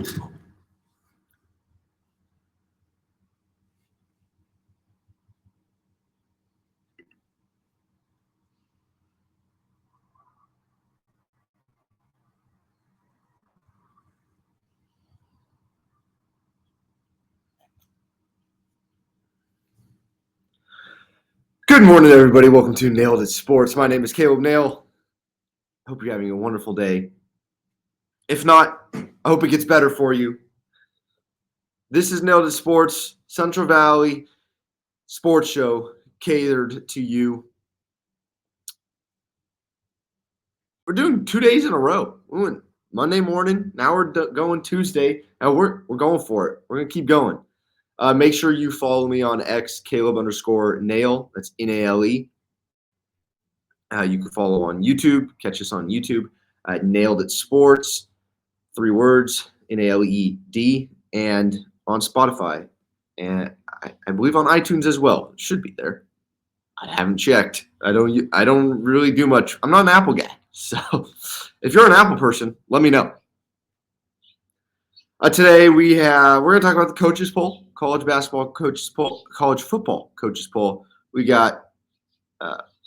Good morning, everybody. Welcome to Nailed It Sports. My name is Caleb Nail. Hope you're having a wonderful day. If not, I hope it gets better for you. This is Nailed It Sports, Central Valley sports show catered to you. We're doing 2 days in a row. We went Monday morning. Now we're going Tuesday. Now we're going for it. We're going to keep going. Make sure you follow me on X, Caleb_Nail. That's Nale. You can follow on YouTube. Catch us on YouTube at Nailed It Sports. 3 words, NALED, and on Spotify. And I believe on iTunes as well. It should be there. I haven't checked. I don't really do much. I'm not an Apple guy. So if you're an Apple person, let me know. Today we're going to talk about the coaches poll, college basketball coaches poll, college football coaches poll. We got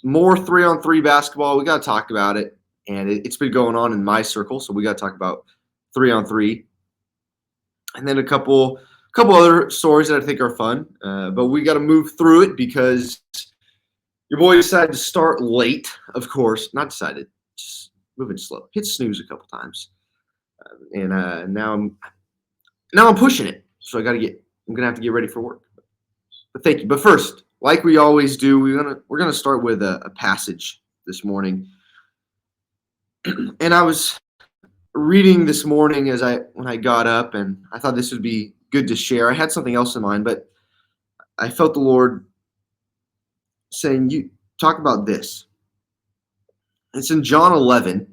more 3-on-3 basketball. We got to talk about it, and it's been going on in my circle, so we got to talk about 3-on-3, and then a couple other stories that I think are fun. But we got to move through it because your boy decided to start late. Of course, not decided, just moving slow. Hit snooze a couple times, and now I'm pushing it. So I'm gonna have to get ready for work. But thank you. But first, like we always do, we're gonna start with a passage this morning. And I was reading this morning when I got up, and I thought this would be good to share. I had something else in mind, but I felt the Lord saying, "You talk about this." It's in John 11,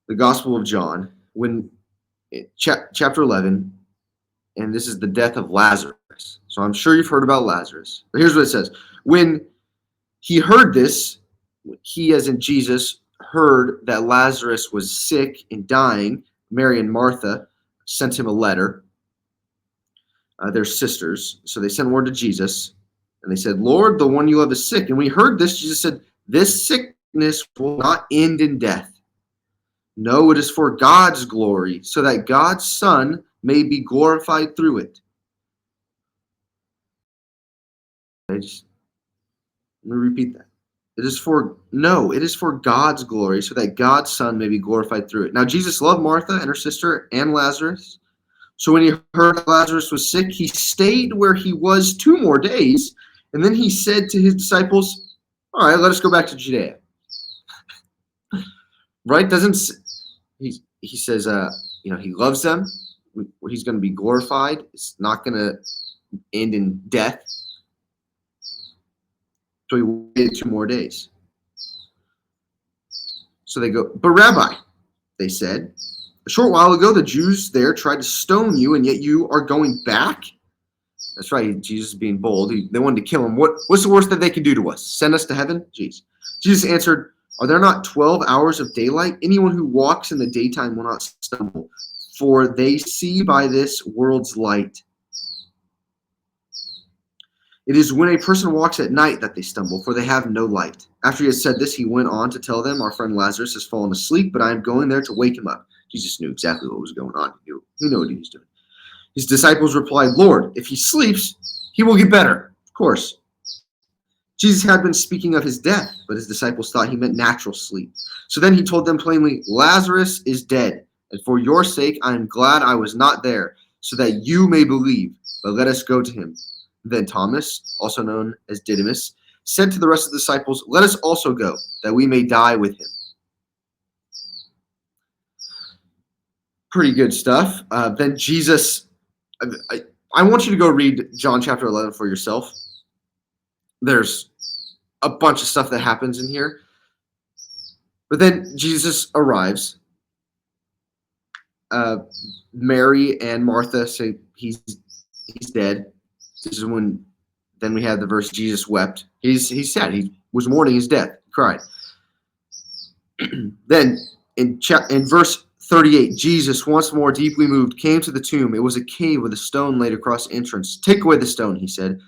the Gospel of John, chapter 11, and this is the death of Lazarus. So I'm sure you've heard about Lazarus. But here's what it says. When he heard this, he, as in Jesus, heard that Lazarus was sick and dying, Mary and Martha sent him a letter. They're sisters. So they sent word to Jesus, and they said, "Lord, the one you love is sick." And when he heard this, Jesus said, "This sickness will not end in death. No, it is for God's glory, so that God's Son may be glorified through it." Let me repeat that. It is for God's glory, so that God's Son may be glorified through it. Now, Jesus loved Martha and her sister and Lazarus. So when he heard that Lazarus was sick, he stayed where he was 2 more days. And then he said to his disciples, "All right, let us go back to Judea." Right? He says, he loves them. He's going to be glorified. It's not going to end in death. So he waited 2 more days. So they go, "But Rabbi," they said, "a short while ago the Jews there tried to stone you, and yet you are going back?" That's right, Jesus being bold. They wanted to kill him. What's the worst that they can do to us? Send us to heaven? Jeez. Jesus answered, "Are there not 12 hours of daylight? Anyone who walks in the daytime will not stumble, for they see by this world's light. It is when a person walks at night that they stumble, for they have no light." After he had said this, he went on to tell them, "Our friend Lazarus has fallen asleep, but I am going there to wake him up." Jesus knew exactly what was going on. He knew what he was doing. His disciples replied, "Lord, if he sleeps, he will get better." Of course. Jesus had been speaking of his death, but his disciples thought he meant natural sleep. So then he told them plainly, "Lazarus is dead, and for your sake I am glad I was not there, so that you may believe. But let us go to him." Then Thomas, also known as Didymus, said to the rest of the disciples, "Let us also go, that we may die with him." Pretty good stuff. Then Jesus, I want you to go read John chapter 11 for yourself. There's a bunch of stuff that happens in here. But then Jesus arrives. Mary and Martha say he's dead. This is when then we have the verse, Jesus wept. He's sad. He was mourning his death. He cried. Then in verse 38, Jesus, once more deeply moved, came to the tomb. It was a cave with a stone laid across the entrance. Take away the stone, he said.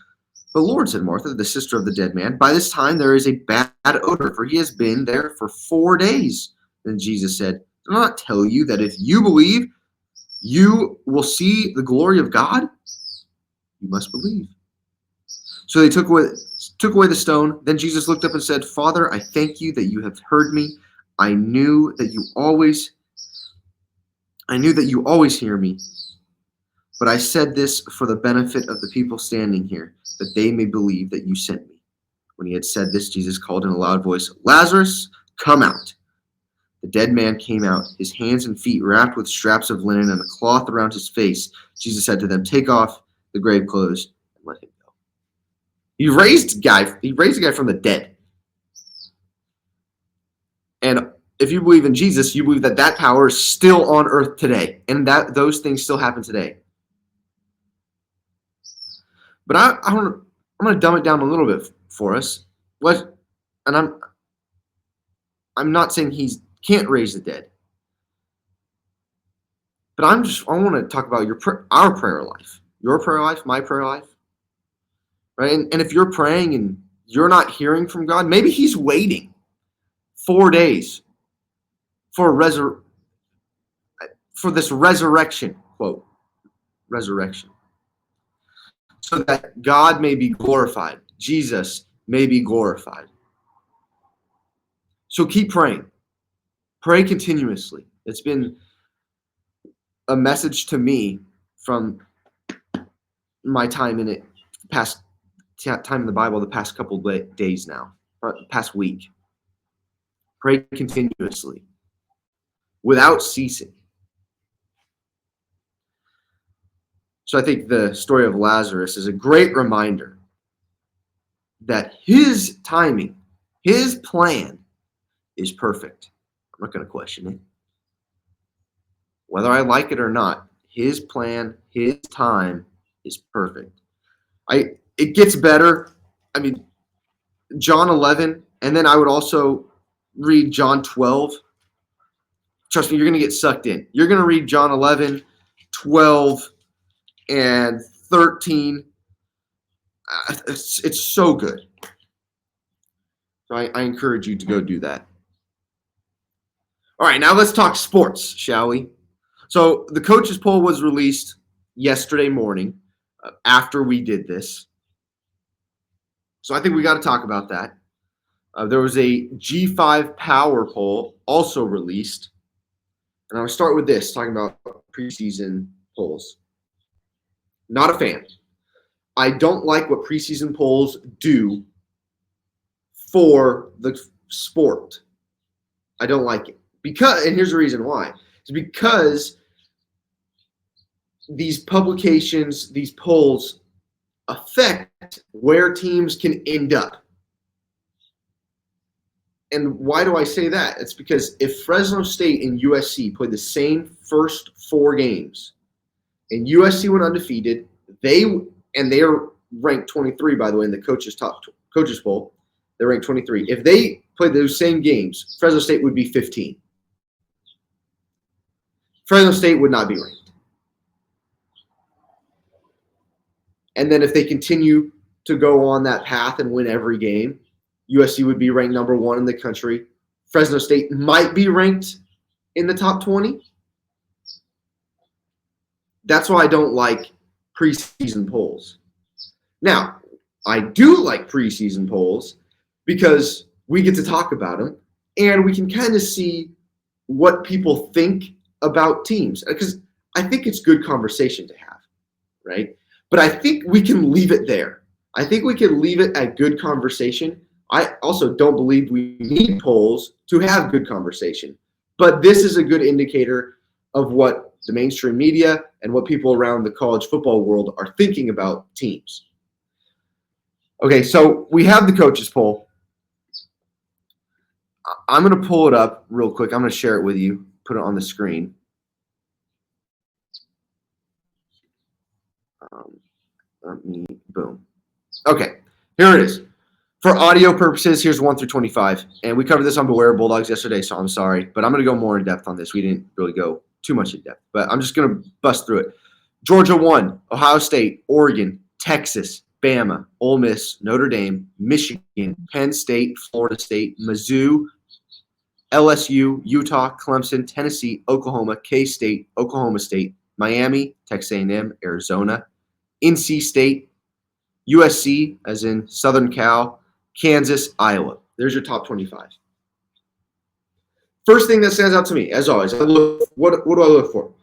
But Lord, said Martha, the sister of the dead man, by this time there is a bad odor, for he has been there for 4 days. Then Jesus said, did I not tell you that if you believe, you will see the glory of God? You must believe. So they took away the stone. Then Jesus looked up and said, Father, I thank you that you have heard me. I knew that you always hear me. But I said this for the benefit of the people standing here, that they may believe that you sent me. When he had said this, Jesus called in a loud voice, Lazarus, come out. The dead man came out, his hands and feet wrapped with straps of linen and a cloth around his face. Jesus said to them, take off the grave clothes and let him go. He raised a guy from the dead. And if you believe in Jesus, you believe that that power is still on earth today, and that those things still happen today. But I'm going to dumb it down a little bit for us. I'm not saying he can't raise the dead, but I want to talk about our prayer life, your prayer life, my prayer life, right? And if you're praying and you're not hearing from God, maybe he's waiting 4 days for this resurrection, quote, resurrection, so that God may be glorified, Jesus may be glorified. So keep praying. Pray continuously. It's been a message to me from my time in it, past time in the Bible, the past couple days now, past week. Pray continuously, without ceasing. So I think the story of Lazarus is a great reminder that his timing, his plan is perfect. I'm not going to question it. Whether I like it or not, his plan, his time is perfect. It gets better. I mean, John 11, and then I would also read John 12. Trust me, you're going to get sucked in. You're going to read John 11, 12, and 13. It's so good. So I encourage you to go do that. All right, now let's talk sports, shall we? So the coaches poll was released yesterday morning after we did this. So I think we got to talk about that. There was a G5 Power poll also released. And I'll start with this, talking about preseason polls. Not a fan. I don't like what preseason polls do for the sport. I don't like it. And here's the reason why. It's because these publications, these polls affect where teams can end up. And why do I say that? It's because if Fresno State and USC played the same first 4 games and USC went undefeated, they are ranked 23, by the way, in the coaches poll. They're ranked 23. If they played those same games, Fresno State would be 15. Fresno State would not be ranked. And then if they continue to go on that path and win every game, USC would be ranked number 1 in the country. Fresno State might be ranked in the top 20. That's why I don't like preseason polls. Now, I do like preseason polls because we get to talk about them and we can kind of see what people think about teams. Because I think it's good conversation to have, right? But I think we can leave it there. I think we can leave it at good conversation. I also don't believe we need polls to have good conversation. But this is a good indicator of what the mainstream media and what people around the college football world are thinking about teams. Okay, so we have the coaches poll. I'm going to pull it up real quick. I'm going to share it with you, put it on the screen. Boom. Okay, here it is. For audio purposes, here's 1 through 25. And we covered this on Beware Bulldogs yesterday, so I'm sorry. But I'm going to go more in depth on this. We didn't really go too much in depth. But I'm just going to bust through it. Georgia 1, Ohio State, Oregon, Texas, Bama, Ole Miss, Notre Dame, Michigan, Penn State, Florida State, Mizzou, LSU, Utah, Clemson, Tennessee, Oklahoma, K-State, Oklahoma State, Miami, Texas A&M, Arizona, NC State, USC, as in Southern Cal, Kansas, Iowa. There's your top 25. First thing that stands out to me, as always, what do I look for?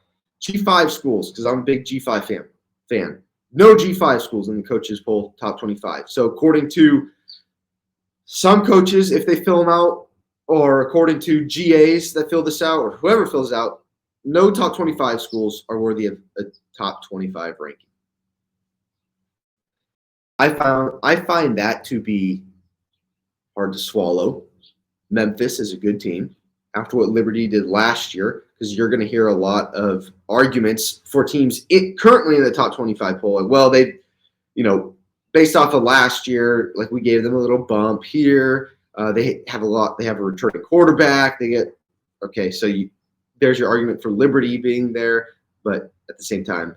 G5 schools, because I'm a big G5 fan. No G5 schools in the coaches poll top 25. So according to some coaches, if they fill them out, or according to GAs that fill this out, or whoever fills out, no top 25 schools are worthy of a top 25 ranking. I find that to be hard to swallow. Memphis is a good team. After what Liberty did last year, because you're going to hear a lot of arguments for teams currently in the top 25 poll. Like, well, they, based off of last year, like we gave them a little bump here. They have a returning quarterback. There's your argument for Liberty being there, but at the same time,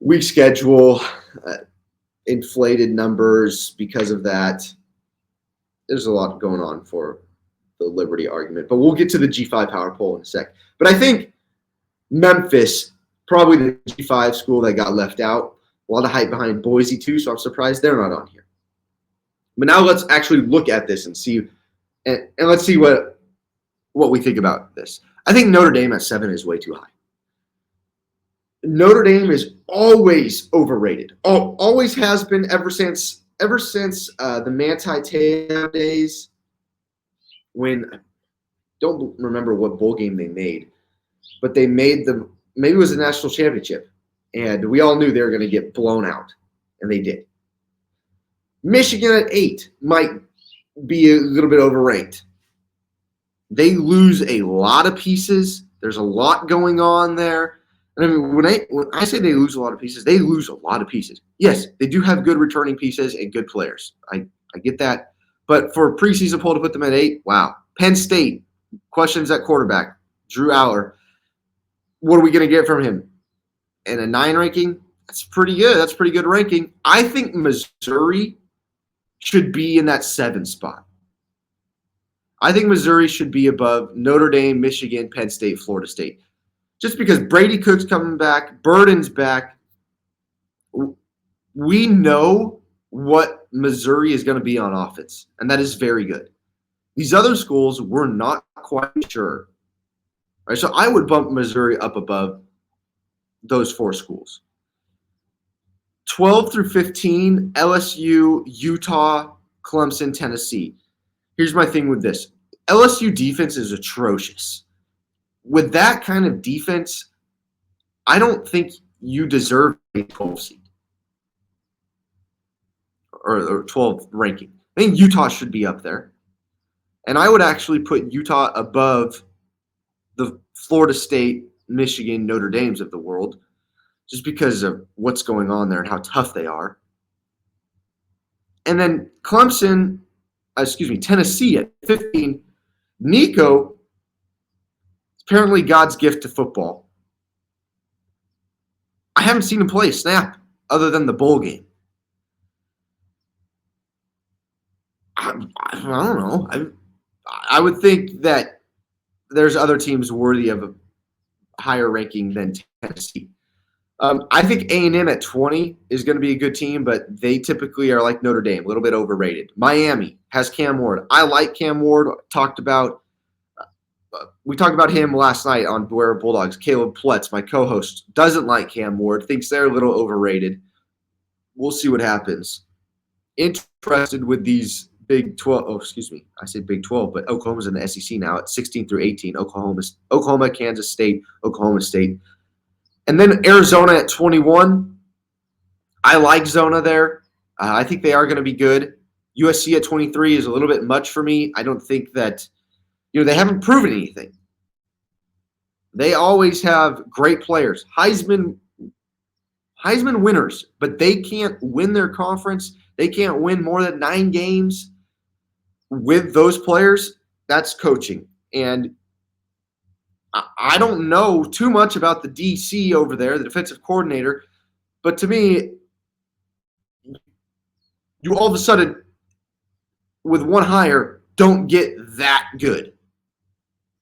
weak schedule, inflated numbers because of that. There's a lot going on for the Liberty argument, but we'll get to the G5 power poll in a sec. But I think Memphis, probably the G5 school that got left out. A lot of hype behind Boise too, so I'm surprised they're not on here. But now let's actually look at this and see, and let's see what we think about this. I think Notre Dame at 7 is way too high. Notre Dame is always overrated. Always has been ever since the Manti Te'o days. When I don't remember what bowl game they made, but they made maybe it was the national championship, and we all knew they were going to get blown out, and they did. Michigan at 8 might be a little bit overranked. They lose a lot of pieces. There's a lot going on there. And I mean, when I say they lose a lot of pieces, they lose a lot of pieces. Yes, they do have good returning pieces and good players. I get that. But for a preseason poll to put them at 8, wow. Penn State, questions at quarterback, Drew Aller. What are we going to get from him? And a 9 ranking? That's pretty good. That's pretty good ranking. I think Missouri should be in that 7 spot. I think Missouri should be above Notre Dame, Michigan, Penn State, Florida State. Just because Brady Cook's coming back, Burden's back. We know what Missouri is going to be on offense, and that is very good. These other schools, we're not quite sure. Right? So I would bump Missouri up above those 4 schools. 12 through 15, LSU, Utah, Clemson, Tennessee. Here's my thing with this. LSU defense is atrocious. With that kind of defense, I don't think you deserve a 12 seed or 12 ranking. I think Utah should be up there. And I would actually put Utah above the Florida State, Michigan, Notre Dames of the world just because of what's going on there and how tough they are. And then Tennessee at 15. Nico, apparently God's gift to football. I haven't seen him play a snap other than the bowl game. I don't know. I would think that there's other teams worthy of a higher ranking than Tennessee. I think A&M at 20 is going to be a good team, but they typically are like Notre Dame, a little bit overrated. Miami has Cam Ward. I like Cam Ward. We talked about him last night on Beware Bulldogs. Caleb Pletz, my co-host, doesn't like Cam Ward, thinks they're a little overrated. We'll see what happens. Interested with these Big 12. Oh, excuse me. I said Big 12, but Oklahoma's in the SEC now at 16 through 18. Oklahoma, Kansas State, Oklahoma State. And then Arizona at 21. I like Zona there. I think they are going to be good. USC at 23 is a little bit much for me. I don't think that, they haven't proven anything. They always have great players. Heisman winners, but they can't win their conference. they can't win more than 9 games with those players. That's coaching. And I don't know too much about the DC over there, the defensive coordinator, but to me, you all of a sudden, with one hire, don't get that good.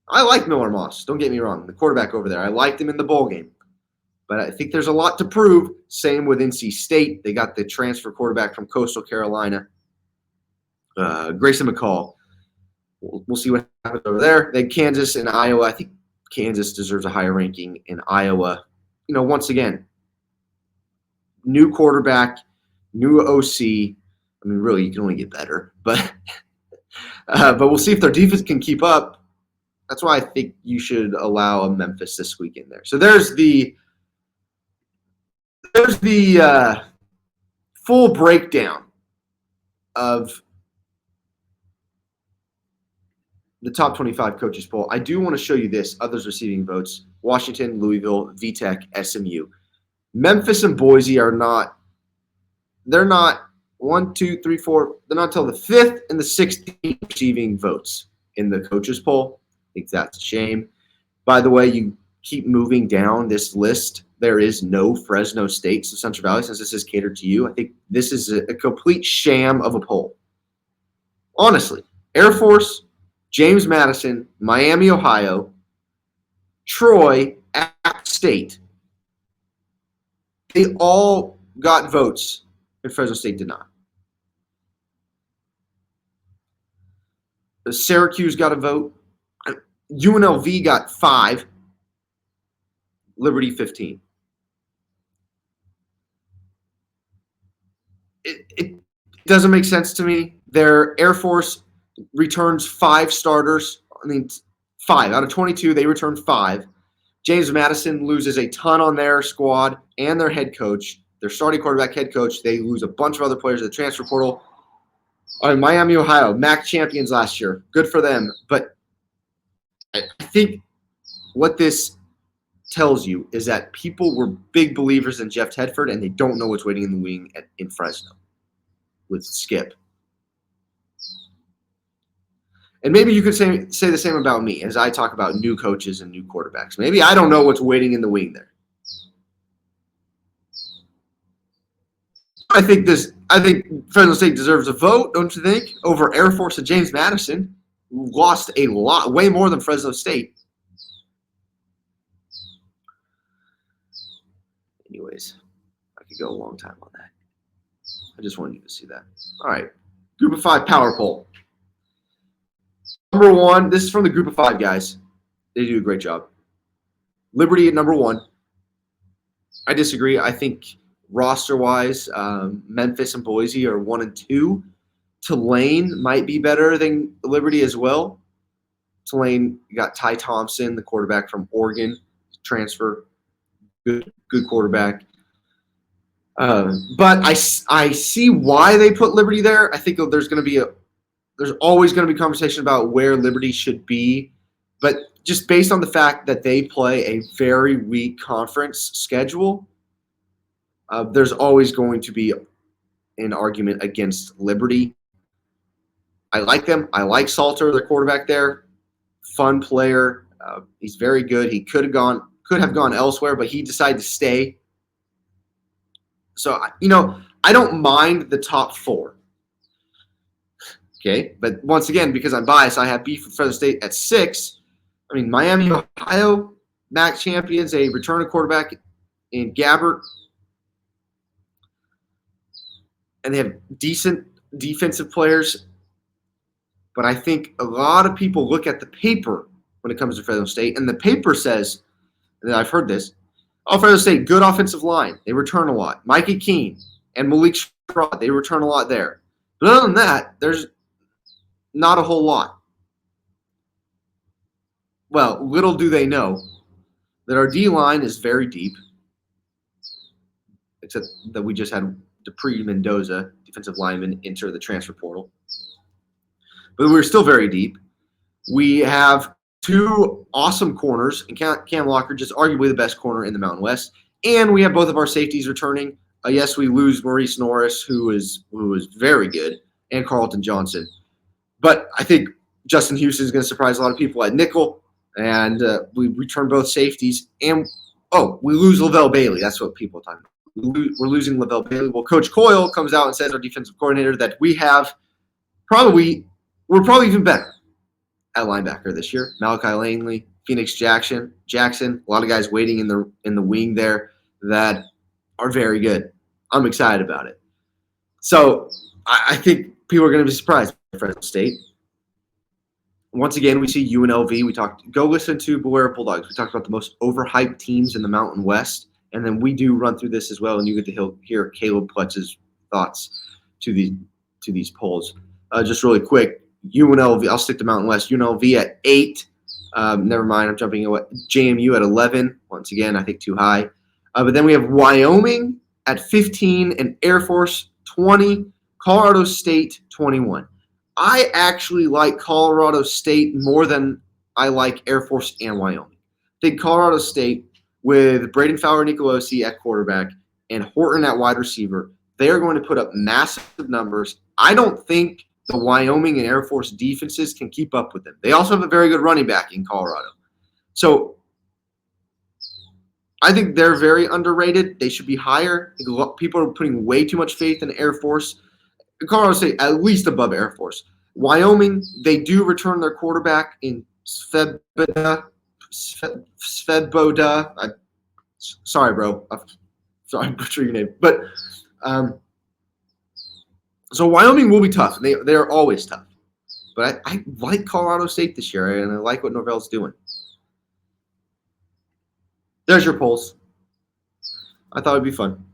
I like Miller Moss, don't get me wrong, the quarterback over there. I liked him in the bowl game. But I think there's a lot to prove. Same with NC State. They got the transfer quarterback from Coastal Carolina, Grayson McCall. We'll see what happens over there. Then Kansas and Iowa. I think Kansas deserves a higher ranking in Iowa. Once again, new quarterback, new OC. I mean, really, you can only get better. But we'll see if their defense can keep up. That's why I think you should allow a Memphis this week in there. So there's the full breakdown of the top 25 coaches poll. I do want to show you this. Others receiving votes: Washington, Louisville, VTech, SMU. Memphis and Boise are not. They're not 1, 2, 3, 4. They're not until the 5th and the 16th receiving votes in the coaches poll. I think that's a shame. By the way, you keep moving down this list. There is no Fresno State, so Central Valley, since this is catered to you. I think this is a complete sham of a poll. Honestly, Air Force, James Madison, Miami, Ohio, Troy, App State, they all got votes, and Fresno State did not. Syracuse got a vote. UNLV got 5. Liberty 15. It doesn't make sense to me. Their Air Force returns 5 starters. 5 out of 22, they return 5. James Madison loses a ton on their squad and their head coach, their starting quarterback, head coach. They lose a bunch of other players to the transfer portal. Miami, Ohio, MAC champions last year. Good for them. But I think what this tells you is that people were big believers in Jeff Tedford, and they don't know what's waiting in the wing in Fresno with Skip. And maybe you could say the same about me as I talk about new coaches and new quarterbacks. Maybe I don't know what's waiting in the wing there. I think Fresno State deserves a vote, don't you think, over Air Force and James Madison, who lost a lot, way more than Fresno State. Anyways, I could go a long time on that. I just wanted you to see that. All right, Group of 5 power poll. Number 1, this is from the Group of 5 guys. They do a great job. Liberty at number 1. I disagree. I think roster-wise, Memphis and Boise are 1 and 2. Tulane might be better than Liberty as well. Tulane, you got Ty Thompson, the quarterback from Oregon, transfer. Good quarterback. But I see why they put Liberty there. I think there's always going to be conversation about where Liberty should be. But just based on the fact that they play a very weak conference schedule, there's always going to be an argument against Liberty. I like them. I like Salter, the quarterback there. Fun player. He's very good. He could have gone elsewhere, but he decided to stay. So, I don't mind the top 4. Okay, but once again, because I'm biased, I have beef with Fresno State at 6. I mean, Miami, Ohio, MAC champions, a returning quarterback in Gabbert. And they have decent defensive players. But I think a lot of people look at the paper when it comes to Fresno State, and the paper says, and I've heard this, Fresno State, good offensive line. They return a lot. Mikey Keene and Malik Sherrod, they return a lot there. But other than that, there's not a whole lot. Well, little do they know that our D-line is very deep, except that we just had Dupree Mendoza, defensive lineman, enter the transfer portal. But we're still very deep. We have 2 awesome corners, and Cam Lockridge is arguably the best corner in the Mountain West. And we have both of our safeties returning. Yes, we lose Maurice Norris, who was very good, and Carlton Johnson. But I think Justin Houston is going to surprise a lot of people at nickel, and we return both safeties. And, we lose Lavelle Bailey. That's what people are talking about. We're losing Lavelle Bailey. Well, Coach Coyle comes out and says, our defensive coordinator, that we're probably even better at linebacker this year. Malachi Langley, Phoenix Jackson, a lot of guys waiting in the wing there that are very good. I'm excited about it. So I think people are going to be surprised by Fresno State. Once again, we see UNLV. Go listen to Beware Bulldogs. We talked about the most overhyped teams in the Mountain West, and then we do run through this as well, and you get to hear Caleb Putz's thoughts to these polls. Just really quick, UNLV. I'll stick to Mountain West. UNLV at 8. Never mind. I'm jumping away. JMU at 11. Once again, I think too high. But then we have Wyoming at 15 and Air Force 20. Colorado State 21. I actually like Colorado State more than I like Air Force and Wyoming. I think Colorado State, with Braden Fowler-Nicolosi at quarterback and Horton at wide receiver, they are going to put up massive numbers. I don't think the Wyoming and Air Force defenses can keep up with them. They also have a very good running back in Colorado. So I think they're very underrated. They should be higher. People are putting way too much faith in Air Force. Colorado State, at least above Air Force. Wyoming, they do return their quarterback in Sveboda. Sorry, bro. Sorry, I'm butchering your name. But so Wyoming will be tough. They're always tough. But I like Colorado State this year, and I like what Norvell's doing. There's your polls. I thought it'd be fun.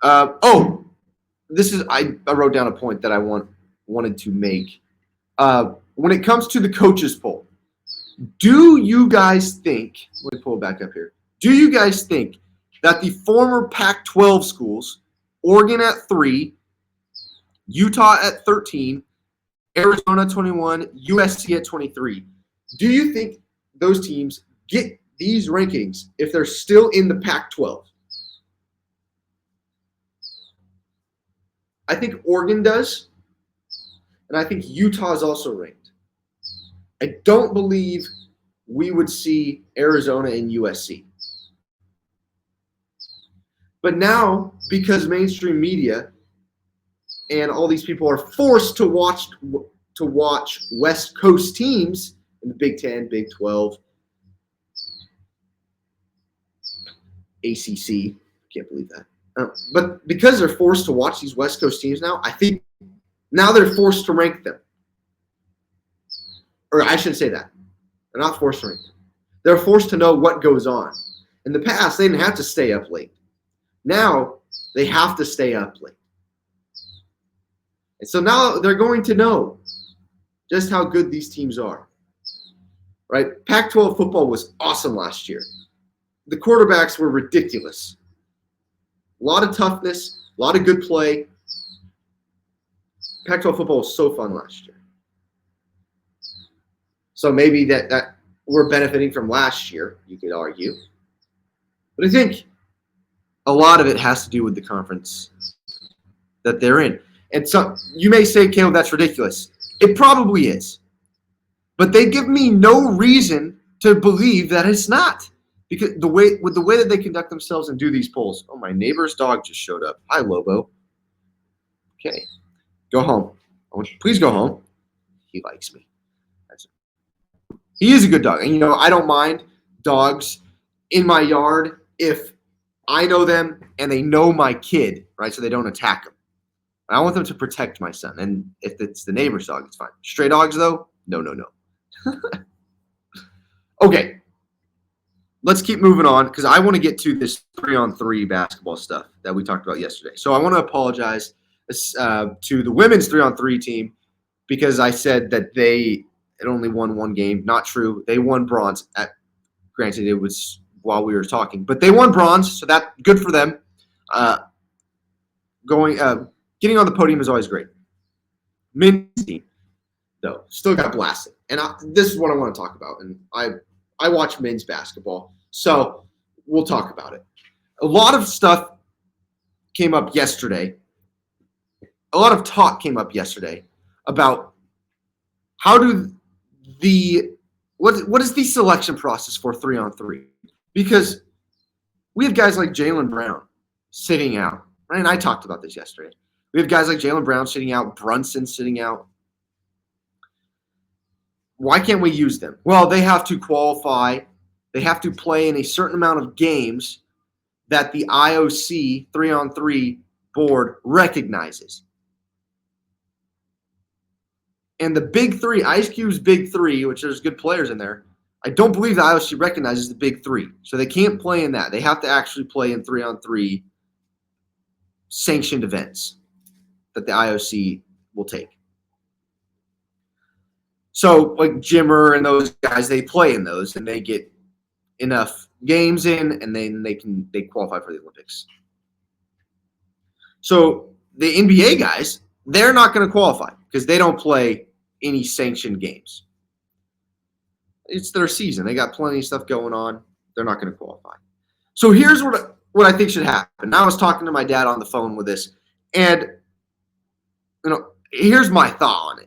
I wrote down a point that I wanted to make. When it comes to the coaches poll, do you guys think – let me pull it back up here. Do you guys think that the former Pac-12 schools, Oregon at 3, Utah at 13, Arizona 21, USC at 23, do you think those teams get these rankings if they're still in the Pac-12? I think Oregon does, and I think Utah is also ranked. I don't believe we would see Arizona and USC. But now, because mainstream media and all these people are forced to watch West Coast teams in the Big 10, Big 12, ACC, can't believe that. But because they're forced to watch these West Coast teams now, I think now they're forced to rank them. Or I shouldn't say that. They're not forced to rank them. They're forced to know what goes on. In the past, they didn't have to stay up late. Now, they have to stay up late. And so now they're going to know just how good these teams are. Right? Pac-12 football was awesome last year. The quarterbacks were ridiculous. A lot of toughness, a lot of good play. Pac-12 football was so fun last year. So maybe that we're benefiting from last year, you could argue. But I think a lot of it has to do with the conference that they're in. And so you may say, Caleb, that's ridiculous. It probably is. But they give me no reason to believe that it's not. Because the way that they conduct themselves and do these polls. Oh, my neighbor's dog just showed up. Hi, Lobo. Okay. Go home. Please go home. He likes me. He is a good dog. And, I don't mind dogs in my yard if I know them and they know my kid, right, so they don't attack him. I want them to protect my son. And if it's the neighbor's dog, it's fine. Stray dogs, though, no. Okay. Let's keep moving on because I want to get to this 3-on-3 basketball stuff that we talked about yesterday. So I want to apologize to the women's 3-on-3 team because I said that they had only won one game. Not true. They won bronze. Granted, it was while we were talking, but they won bronze, so that's good for them. Getting on the podium is always great. Men's team, though, still got blasted, and this is what I want to talk about. And I watch men's basketball, so we'll talk about it. A lot of stuff came up yesterday. A lot of talk came up yesterday about how do what is the selection process for 3-on-3? Because we have guys like Jaylen Brown sitting out. Right? And I talked about this yesterday. We have guys like Jaylen Brown sitting out, Brunson sitting out. Why can't we use them? Well, they have to qualify. They have to play in a certain amount of games that the IOC 3-on-3 board recognizes. And the big three, Ice Cube's big three, which there's good players in there, I don't believe the IOC recognizes the big three. So they can't play in that. They have to actually play in 3-on-3 sanctioned events that the IOC will take. So like Jimmer and those guys, they play in those and they get enough games in, and then they qualify for the Olympics. So the NBA guys, they're not going to qualify because they don't play any sanctioned games. It's their season. They got plenty of stuff going on. They're not going to qualify. So here's what I think should happen. Now I was talking to my dad on the phone with this, and here's my thought on it.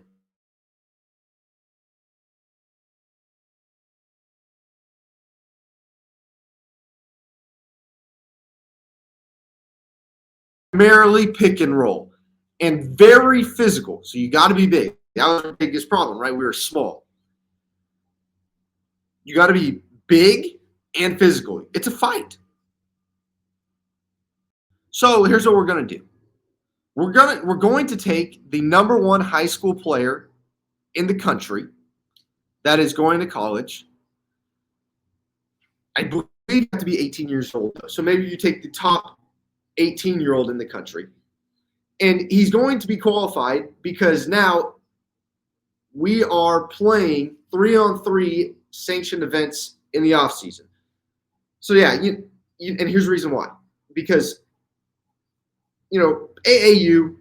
Primarily pick and roll and very physical. So you got to be big. That was our biggest problem, right? We were small. You got to be big and physical. It's a fight. So here's what we're going to do. We're going to take the number one high school player in the country that is going to college. I believe you have to be 18 years old, though. So maybe you take the top 18-year-old in the country. And he's going to be qualified because now we are playing 3-on-3 sanctioned events in the offseason. So, yeah, and here's the reason why. Because, AAU,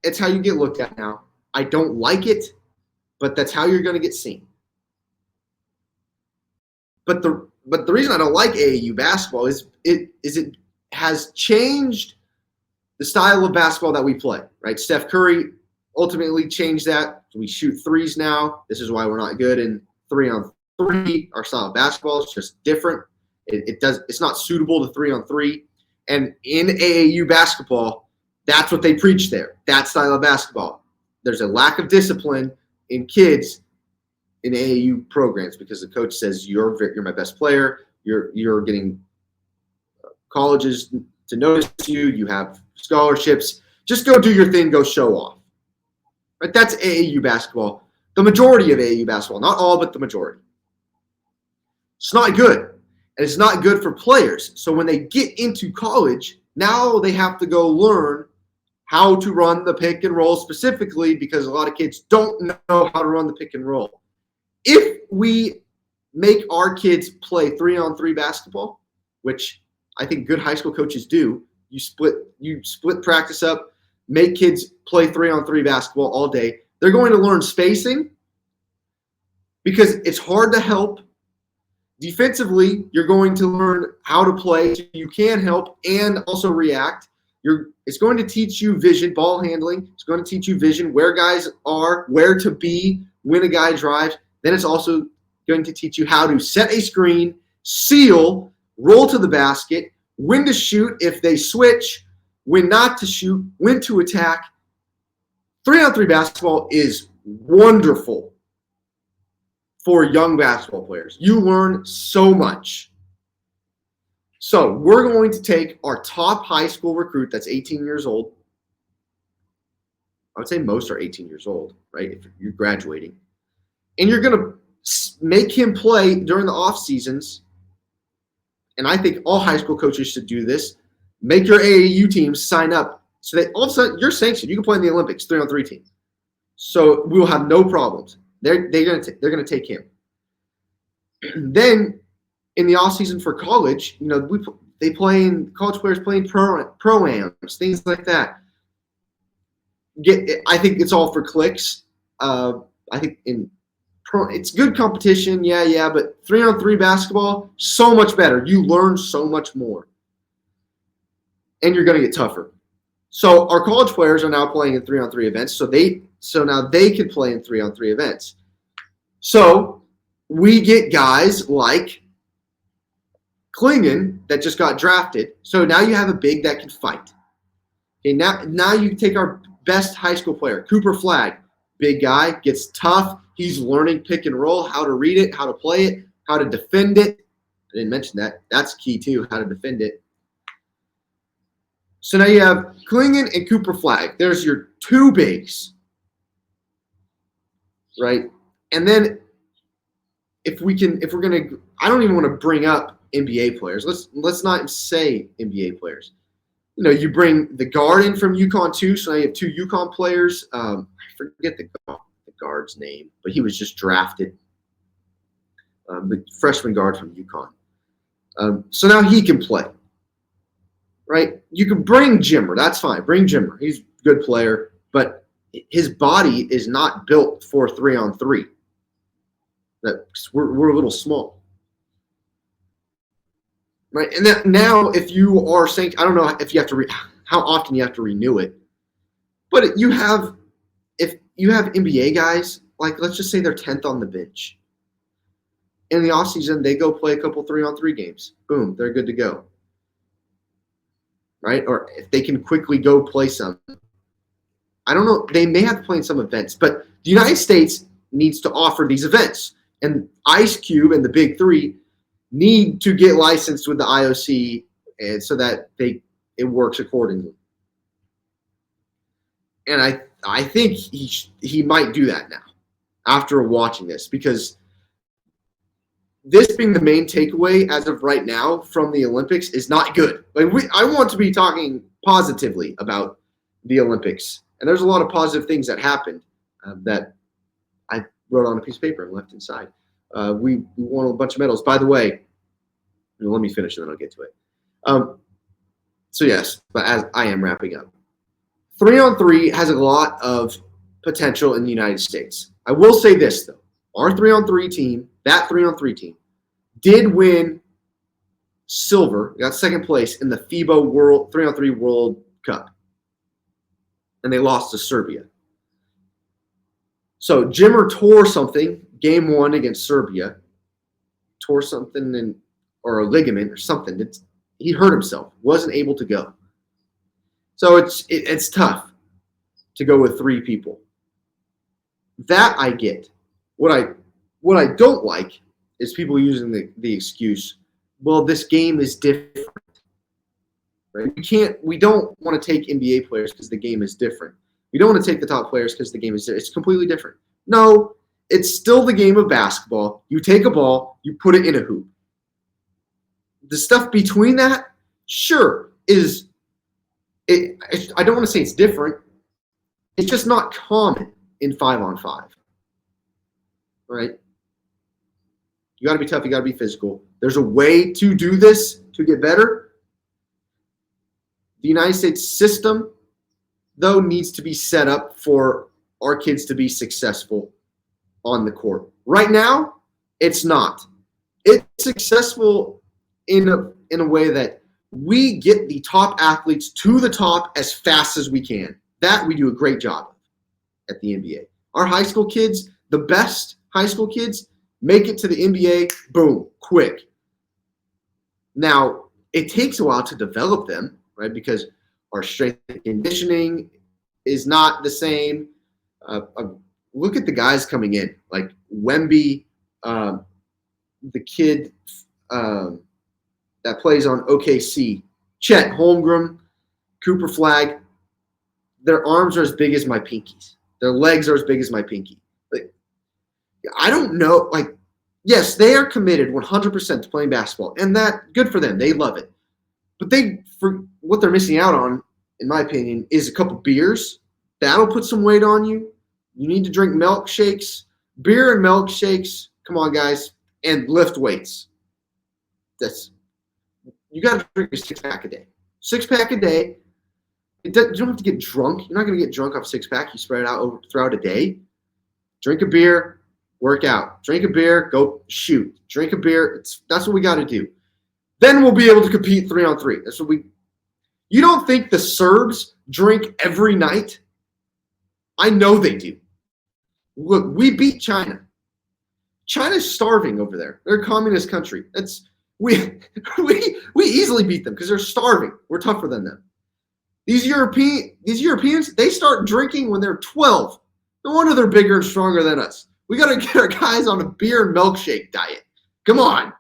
it's how you get looked at now. I don't like it, but that's how you're going to get seen. But the reason I don't like AAU basketball is it has changed the style of basketball that we play, right? Steph Curry ultimately changed that. We shoot threes now. This is why we're not good in 3-on-3. Our style of basketball is just different. It's not suitable to 3-on-3. And in AAU basketball, that's what they preach there, that style of basketball. There's a lack of discipline in kids in AAU programs because the coach says you're my best player. You're getting colleges to notice you. You have scholarships. Just go do your thing. Go show off. Right? That's AAU basketball. The majority of AAU basketball, not all, but the majority. It's not good, and it's not good for players. So when they get into college, now they have to go learn how to run the pick and roll specifically because a lot of kids don't know how to run the pick and roll. If we make our kids play 3-on-3 basketball, which I think good high school coaches do, you split practice up, make kids play 3-on-3 basketball all day. They're going to learn spacing because it's hard to help. Defensively, you're going to learn how to play so you can help and also react. It's going to teach you vision, ball handling. It's going to teach you vision, where guys are, where to be when a guy drives. Then it's also going to teach you how to set a screen, seal, roll to the basket, when to shoot if they switch, when not to shoot, when to attack. 3-on-3 basketball is wonderful for young basketball players. You learn so much. So we're going to take our top high school recruit that's 18 years old. I would say most are 18 years old, right, if you're graduating. And you're going to make him play during the off seasons. And I think all high school coaches should do this. Make your AAU teams sign up so that all of a sudden you're sanctioned. You can play in the Olympics, 3-on-3 team. So we'll have no problems. They're going to take him. Then in the off season for college, college players playing pro-ams, things like that. I think it's all for clicks. I think it's good competition, yeah, but 3-on-3 basketball, so much better. You learn so much more. and you're going to get tougher. So our college players are now playing in 3-on-3 events, so now they can play in 3-on-3 events. So we get guys like Clingan that just got drafted. So now you have a big that can fight. Okay, now you take our best high school player, Cooper Flagg. Big guy, gets tough. He's learning pick and roll, how to read it, how to play it, how to defend it. I didn't mention that. That's key too, how to defend it. So now you have Clingan and Cooper Flagg. There's your two bigs, right? And then if we're gonna, I don't even want to bring up NBA players. Let's not say NBA players. You know, you bring the guard in from UConn too. So now you have two UConn players. I forget the guard's name, but he was just drafted. The freshman guard from UConn. So now he can play. Right? You can bring Jimmer. That's fine. Bring Jimmer. He's a good player, but his body is not built for 3-on-3. We're a little small. Right? And that now if you are saying, I don't know if you have to how often you have to renew it, but if you have NBA guys, like let's just say they're 10th on the bench. In the offseason, they go play a couple 3-on-3 games. Boom, they're good to go. Right? Or if they can quickly go play some. I don't know. They may have to play in some events, but the United States needs to offer these events. And Ice Cube and the Big Three need to get licensed with the IOC and so that it works accordingly. And I think he might do that now after watching this, because this being the main takeaway as of right now from the Olympics is not good. Like I want to be talking positively about the Olympics, and there's a lot of positive things that happened that I wrote on a piece of paper and left inside. We won a bunch of medals. By the way, let me finish and then I'll get to it. So yes, but as I am wrapping up, 3-on-3 has a lot of potential in the United States. I will say this though. Our 3-on-3 team, that 3-on-3 team, did win silver, got second place in the FIBA World 3-on-3 World Cup. And they lost to Serbia. So Jimmer tore something, game 1 against Serbia, tore something or a ligament or something. He hurt himself, wasn't able to go. So it's tough to go with 3 people. That I get. What I don't like is people using the excuse, well, this game is different. Right? We don't want to take NBA players because the game is different. We don't want to take the top players because the game is different. It's completely different. No, it's still the game of basketball. You take a ball, you put it in a hoop. The stuff between that, sure, I don't want to say it's different. It's just not common in 5-on-5. Right? You got to be tough. You got to be physical. There's a way to do this to get better. The United States system, though, needs to be set up for our kids to be successful on the court. Right now, it's not. It's successful in a way that we get the top athletes to the top as fast as we can. That we do a great job at the NBA. Our high school kids, the best high school kids, make it to the NBA, boom, quick. Now, it takes a while to develop them, right? Because our strength and conditioning is not the same. Look at the guys coming in, like Wemby, the kid that plays on OKC, Chet Holmgren, Cooper Flagg. Their arms are as big as my pinkies. Their legs are as big as my pinky. I don't know. Like, yes, they are committed 100% to playing basketball, and that good for them. They love it. But what they're missing out on, in my opinion, is a couple beers. That'll put some weight on you. You need to drink milkshakes, beer and milkshakes. Come on, guys, and lift weights. You got to drink a 6-pack a day. 6-pack a day. You don't have to get drunk. You're not going to get drunk off 6-pack. You spread it out throughout a day. Drink a beer. Work out. Drink a beer, go shoot. Drink a beer. That's what we got to do. Then we'll be able to compete 3-on-3. You don't think the Serbs drink every night? I know they do. Look, we beat China. China's starving over there. They're a communist country. We easily beat them because they're starving. We're tougher than them. These Europeans, they start drinking when they're 12. No wonder they're bigger and stronger than us. We got to get our guys on a beer and milkshake diet. Come on.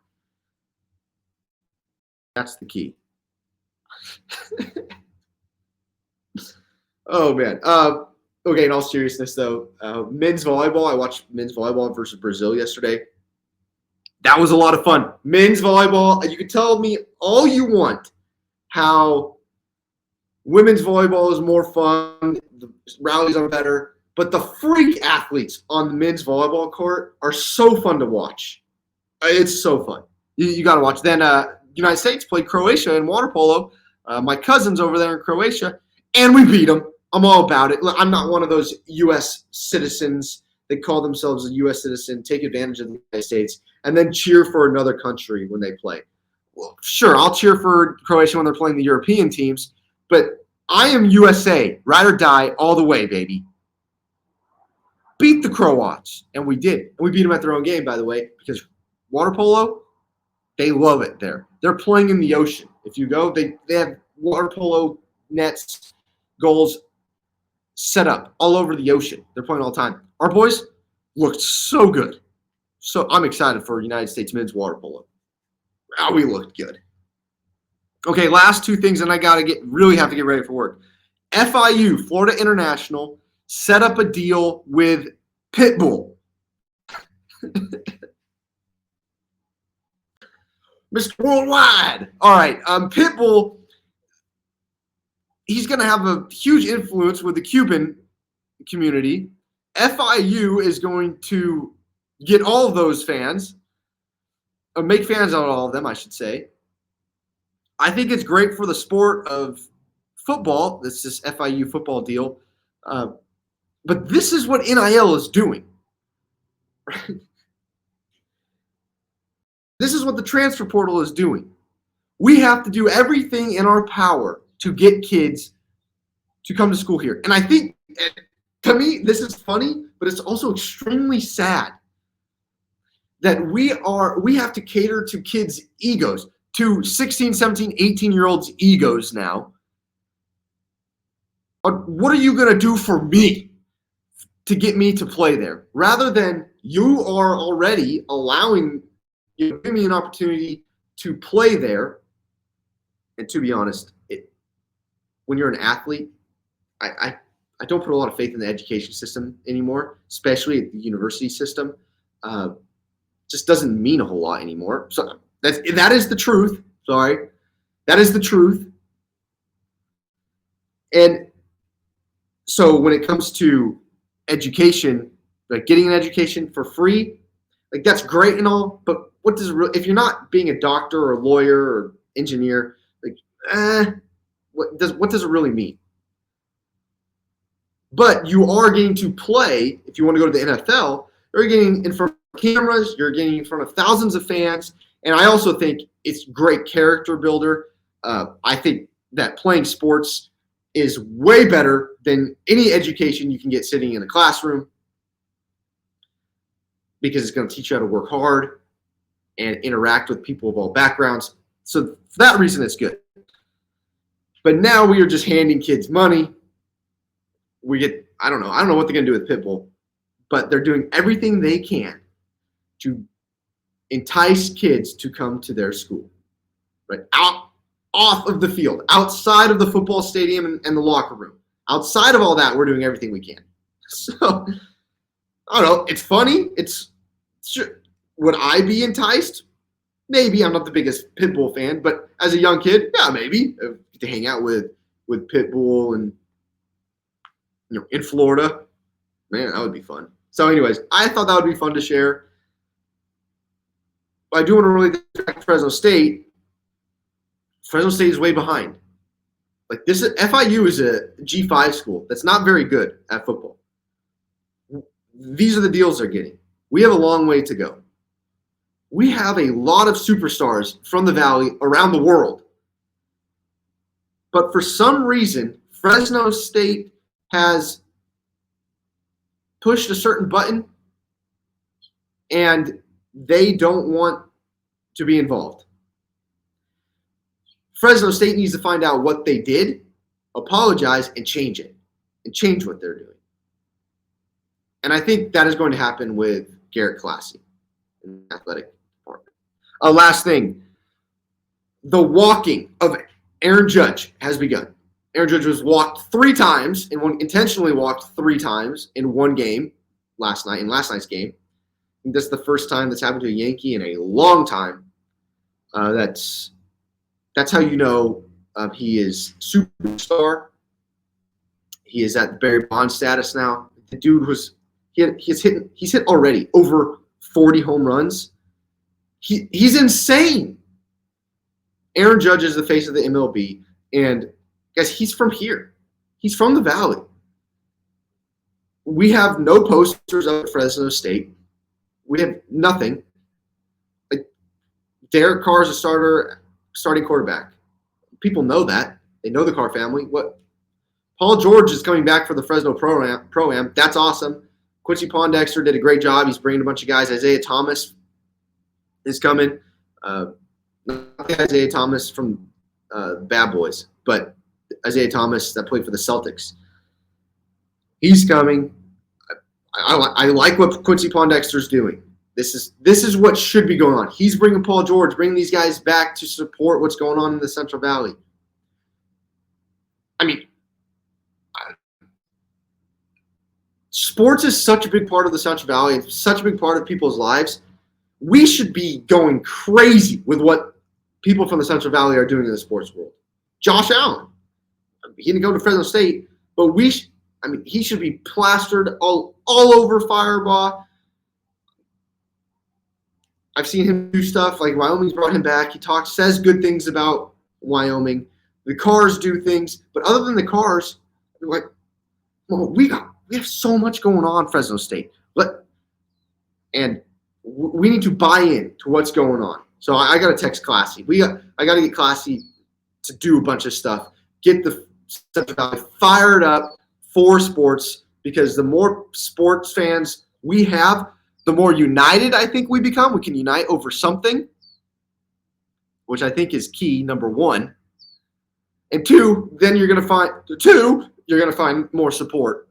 That's the key. Oh, man. Okay, in all seriousness, though, men's volleyball, I watched men's volleyball versus Brazil yesterday. That was a lot of fun. Men's volleyball, you can tell me all you want how women's volleyball is more fun, the rallies are better, but the freak athletes on the men's volleyball court are so fun to watch. It's so fun. You got to watch. Then United States played Croatia in water polo. My cousin's over there in Croatia, and we beat them. I'm all about it. I'm not one of those U.S. citizens that call themselves a U.S. citizen, take advantage of the United States, and then cheer for another country when they play. Well, sure, I'll cheer for Croatia when they're playing the European teams, but I am USA, ride or die, all the way, baby. Beat the Croats, and we did. And we beat them at their own game, by the way, because water polo, they love it there. They're playing in the ocean. If you go, they have water polo nets, goals set up all over the ocean. They're playing all the time. Our boys looked so good. So I'm excited for United States men's water polo. Wow, we looked good. Okay, last two things, and I really have to get ready for work. FIU, Florida International, set up a deal with Pitbull. Mr. Worldwide. All right, Pitbull, he's going to have a huge influence with the Cuban community. FIU is going to get all of those fans, or make fans out of all of them, I should say. I think it's great for the sport of football. This is FIU football deal. But this is what NIL is doing. This is what the transfer portal is doing. We have to do everything in our power to get kids to come to school here. And I think, to me, this is funny, but it's also extremely sad that we have to cater to kids' egos, to 16, 17, 18-year-olds' egos now. What are you going to do for me to get me to play there? Rather than you are already allowing, give me an opportunity to play there. And to be honest, when you're an athlete, I don't put a lot of faith in the education system anymore, especially the university system. Just doesn't mean a whole lot anymore. So that is the truth. Sorry. That is the truth. And so when it comes to education, like getting an education for free, like that's great and all, but what does if you're not being a doctor or a lawyer or engineer, like what does it really mean? But you are getting to play, if you want to go to the NFL, you're getting in front of cameras, you're getting in front of thousands of fans, and I also think it's great character builder. I think that playing sports is way better than any education you can get sitting in a classroom, because it's going to teach you how to work hard and interact with people of all backgrounds. So for that reason, it's good. But now we are just handing kids money. I don't know what they're going to do with Pitbull, but they're doing everything they can to entice kids to come to their school, right? Off of the field, outside of the football stadium and the locker room. Outside of all that, we're doing everything we can. So, I don't know. It's funny. Would I be enticed? Maybe. I'm not the biggest Pitbull fan, but as a young kid, yeah, maybe. To hang out with Pitbull and in Florida, man, that would be fun. So, anyways, I thought that would be fun to share. But I do want to really get back to Fresno State. Fresno State is way behind. Like FIU is a G5 school that's not very good at football. These are the deals they're getting. We have a long way to go. We have a lot of superstars from the Valley around the world. But for some reason, Fresno State has pushed a certain button and they don't want to be involved. Fresno State needs to find out what they did, apologize, and change it, and change what they're doing. And I think that is going to happen with Garrett Classy in the athletic department. Last thing, the walking of Aaron Judge has begun. Aaron Judge was walked 3 times, intentionally walked 3 times in one game last night's game. I think that's the first time that's happened to a Yankee in a long time. That's how you know he is superstar. He is at Barry Bonds status now. The dude he's hit already over 40 home runs. He's insane. Aaron Judge is the face of the MLB, and guys, he's from here. He's from the Valley. We have no posters up at Fresno State. We have nothing. Like, Derek Carr is a starting quarterback. People know that. They know the Carr family. Paul George is coming back for the Fresno Pro-Am. That's awesome. Quincy Pondexter did a great job. He's bringing a bunch of guys. Isaiah Thomas is coming. Not Isaiah Thomas from Bad Boys, but Isaiah Thomas that played for the Celtics. He's coming. I like what Quincy Pondexter's doing. This is what should be going on. He's bringing Paul George, bringing these guys back to support what's going on in the Central Valley. I mean, sports is such a big part of the Central Valley. It's such a big part of people's lives. We should be going crazy with what people from the Central Valley are doing in the sports world. Josh Allen, he didn't go to Fresno State, but he should be plastered all over Firebaugh. I've seen him do stuff like Wyoming's brought him back. He says good things about Wyoming. The Cars do things, but other than the Cars, we have so much going on Fresno State. And we need to buy in to what's going on. So I got to text Classy. I got to get Classy to do a bunch of stuff. Get the Central Valley fired up for sports, because the more sports fans we have, the more united I think we become. We can unite over something, which I think is key, number 1. And 2, then you're going to find more support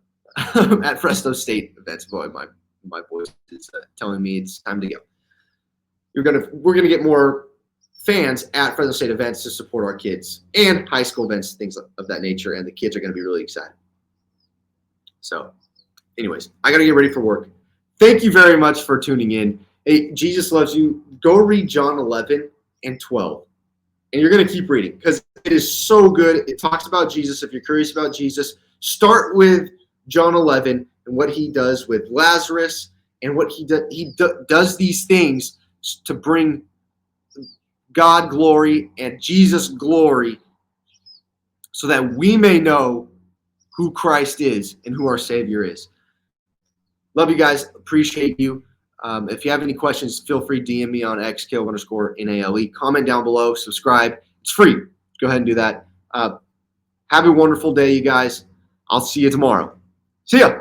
at Fresno State events. Boy, my voice is telling me it's time to go. We're gonna get more fans at Fresno State events to support our kids, and high school events, things of that nature, and the kids are gonna be really excited. So, anyways, I gotta get ready for work. Thank you very much for tuning in. Hey, Jesus loves you. Go read John 11 and 12, and you're gonna keep reading because it is so good. It talks about Jesus. If you're curious about Jesus, start with John 11 and what he does with Lazarus, and what he does these things to bring God glory and Jesus glory, so that we may know who Christ is and who our Savior is. Love you guys. Appreciate you. If you have any questions, feel free to DM me on @Caleb_NALE. Comment down below. Subscribe. It's free. Go ahead and do that. Have a wonderful day, you guys. I'll see you tomorrow. See ya.